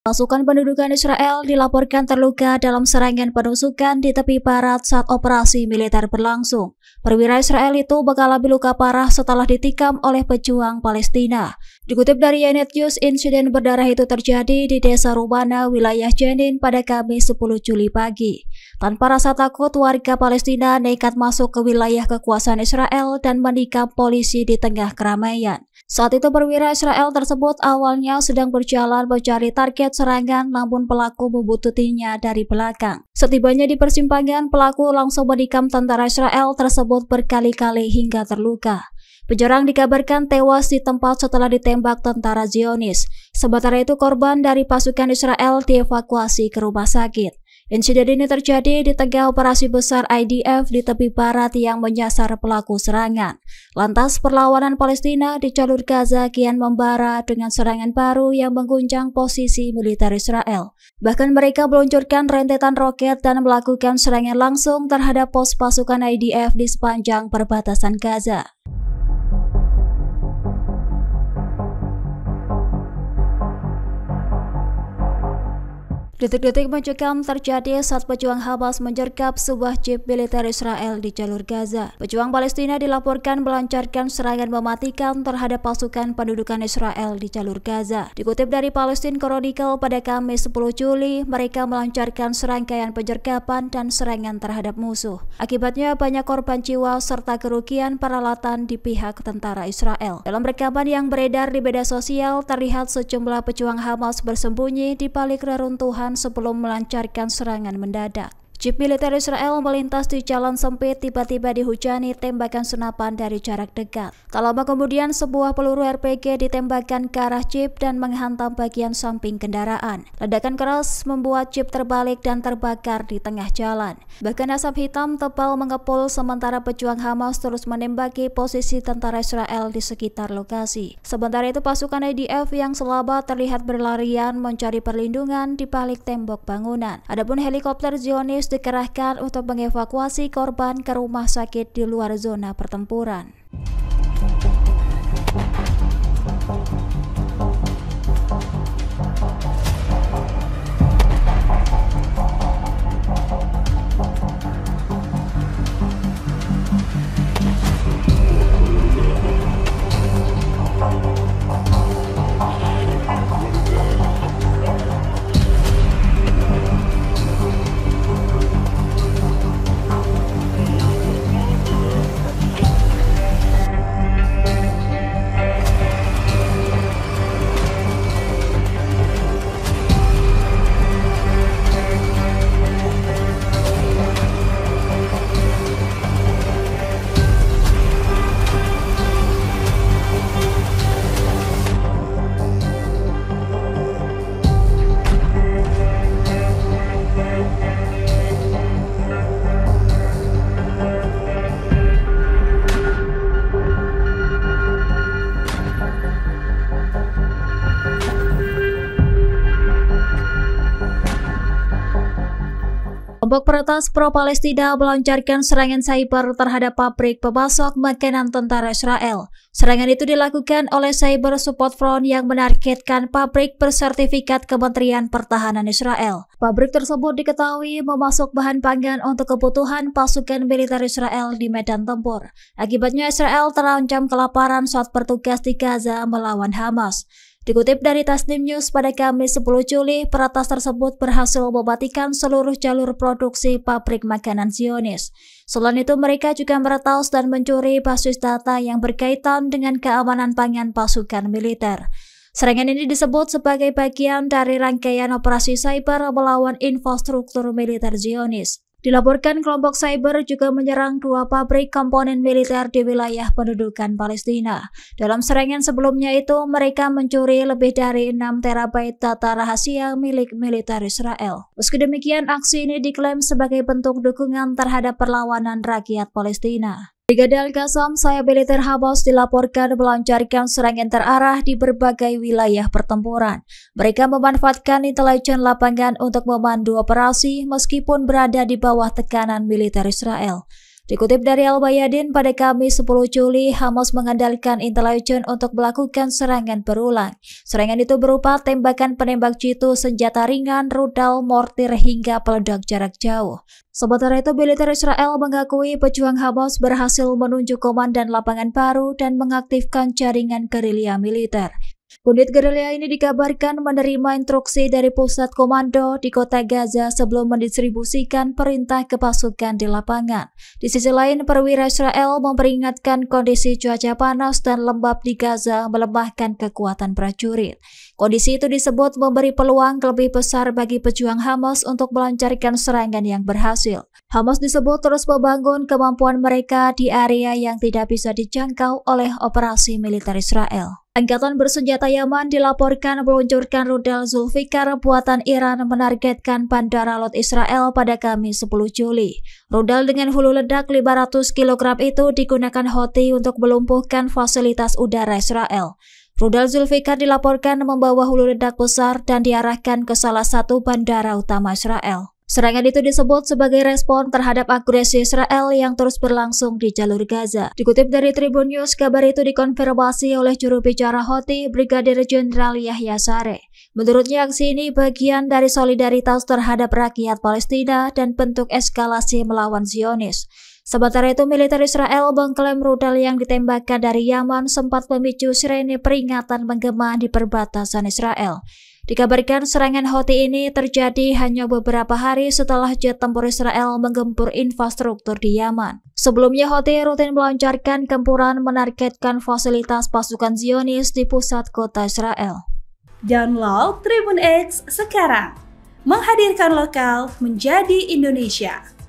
Pasukan pendudukan Israel dilaporkan terluka dalam serangan penusukan di tepi barat saat operasi militer berlangsung. Perwira Israel itu mengalami luka parah setelah ditikam oleh pejuang Palestina. Dikutip dari Ynet News, insiden berdarah itu terjadi di Desa Rumana, wilayah Jenin pada Kamis 10 Juli pagi. Tanpa rasa takut, warga Palestina nekat masuk ke wilayah kekuasaan Israel dan menikam polisi di tengah keramaian. Saat itu perwira Israel tersebut awalnya sedang berjalan mencari target serangan, namun pelaku membututinya dari belakang. Setibanya di persimpangan, pelaku langsung menikam tentara Israel tersebut berkali-kali hingga terluka. Penyerang dikabarkan tewas di tempat setelah ditembak tentara Zionis. Sementara itu korban dari pasukan Israel dievakuasi ke rumah sakit. Insiden ini terjadi di tengah operasi besar IDF di tepi barat yang menyasar pelaku serangan. Lantas perlawanan Palestina di jalur Gaza kian membara dengan serangan baru yang mengguncang posisi militer Israel. Bahkan mereka meluncurkan rentetan roket dan melakukan serangan langsung terhadap pos pasukan IDF di sepanjang perbatasan Gaza. Detik-detik mencekam terjadi saat pejuang Hamas menyergap sebuah jeep militer Israel di jalur Gaza. Pejuang Palestina dilaporkan melancarkan serangan mematikan terhadap pasukan pendudukan Israel di jalur Gaza. Dikutip dari Palestine Chronicle pada Kamis 10 Juli, mereka melancarkan serangkaian penyergapan dan serangan terhadap musuh. Akibatnya banyak korban jiwa serta kerugian peralatan di pihak tentara Israel. Dalam rekaman yang beredar di media sosial, terlihat sejumlah pejuang Hamas bersembunyi di balik reruntuhan sebelum melancarkan serangan mendadak. Jeep militer Israel melintas di jalan sempit, tiba-tiba dihujani tembakan senapan dari jarak dekat. Tak lama kemudian sebuah peluru RPG ditembakkan ke arah jeep dan menghantam bagian samping kendaraan. Ledakan keras membuat jeep terbalik dan terbakar di tengah jalan. Bahkan asap hitam tebal mengepul sementara pejuang Hamas terus menembaki posisi tentara Israel di sekitar lokasi. Sementara itu pasukan IDF yang selamat terlihat berlarian mencari perlindungan di balik tembok bangunan. Adapun helikopter Zionis dikerahkan untuk mengevakuasi korban ke rumah sakit di luar zona pertempuran. Kelompok peretas pro-Palestina melancarkan serangan cyber terhadap pabrik pemasok makanan tentara Israel. Serangan itu dilakukan oleh Cyber Support Front yang menargetkan pabrik bersertifikat Kementerian Pertahanan Israel. Pabrik tersebut diketahui memasok bahan pangan untuk kebutuhan pasukan militer Israel di medan tempur. Akibatnya Israel terancam kelaparan saat bertugas di Gaza melawan Hamas. Dikutip dari Tasnim News pada Kamis 10 Juli, peretas tersebut berhasil mematikan seluruh jalur produksi pabrik makanan Zionis. Selain itu, mereka juga meretas dan mencuri basis data yang berkaitan dengan keamanan pangan pasukan militer. Serangan ini disebut sebagai bagian dari rangkaian operasi cyber melawan infrastruktur militer Zionis. Dilaporkan kelompok cyber juga menyerang 2 pabrik komponen militer di wilayah pendudukan Palestina. Dalam serangan sebelumnya itu, mereka mencuri lebih dari 6 terabyte data rahasia milik militer Israel. Meski demikian, aksi ini diklaim sebagai bentuk dukungan terhadap perlawanan rakyat Palestina. Brigade Al-Qassam, sayap militer Hamas, dilaporkan melancarkan serangan terarah di berbagai wilayah pertempuran. Mereka memanfaatkan intelijen lapangan untuk memandu operasi meskipun berada di bawah tekanan militer Israel. Dikutip dari Al-Bayadin, pada Kamis 10 Juli, Hamas mengandalkan intelijen untuk melakukan serangan berulang. Serangan itu berupa tembakan penembak jitu, senjata ringan, rudal, mortir, hingga peledak jarak jauh. Sementara itu, militer Israel mengakui pejuang Hamas berhasil menunjuk komandan lapangan baru dan mengaktifkan jaringan gerilya militer. Unit gerilya ini dikabarkan menerima instruksi dari pusat komando di kota Gaza sebelum mendistribusikan perintah ke pasukan di lapangan. Di sisi lain, perwira Israel memperingatkan kondisi cuaca panas dan lembab di Gaza melemahkan kekuatan prajurit. Kondisi itu disebut memberi peluang lebih besar bagi pejuang Hamas untuk melancarkan serangan yang berhasil. Hamas disebut terus membangun kemampuan mereka di area yang tidak bisa dijangkau oleh operasi militer Israel. Angkatan bersenjata Yaman dilaporkan meluncurkan rudal Zulfikar buatan Iran menargetkan bandara laut Israel pada Kamis 10 Juli. Rudal dengan hulu ledak 500 kg itu digunakan Houthi untuk melumpuhkan fasilitas udara Israel. Rudal Zulfikar dilaporkan membawa hulu ledak besar dan diarahkan ke salah satu bandara utama Israel. Serangan itu disebut sebagai respon terhadap agresi Israel yang terus berlangsung di jalur Gaza. Dikutip dari Tribun News, kabar itu dikonfirmasi oleh juru bicara Houthi, Brigadir Jenderal Yahya Sareh. Menurutnya, aksi ini bagian dari solidaritas terhadap rakyat Palestina dan bentuk eskalasi melawan Zionis. Sementara itu, militer Israel mengklaim rudal yang ditembakkan dari Yaman sempat memicu sirene peringatan menggema di perbatasan Israel. Dikabarkan serangan Houthi ini terjadi hanya beberapa hari setelah jet tempur Israel menggempur infrastruktur di Yaman. Sebelumnya, Houthi rutin melancarkan gempuran menargetkan fasilitas pasukan Zionis di pusat kota Israel. Download Tribun X sekarang, menghadirkan lokal menjadi Indonesia.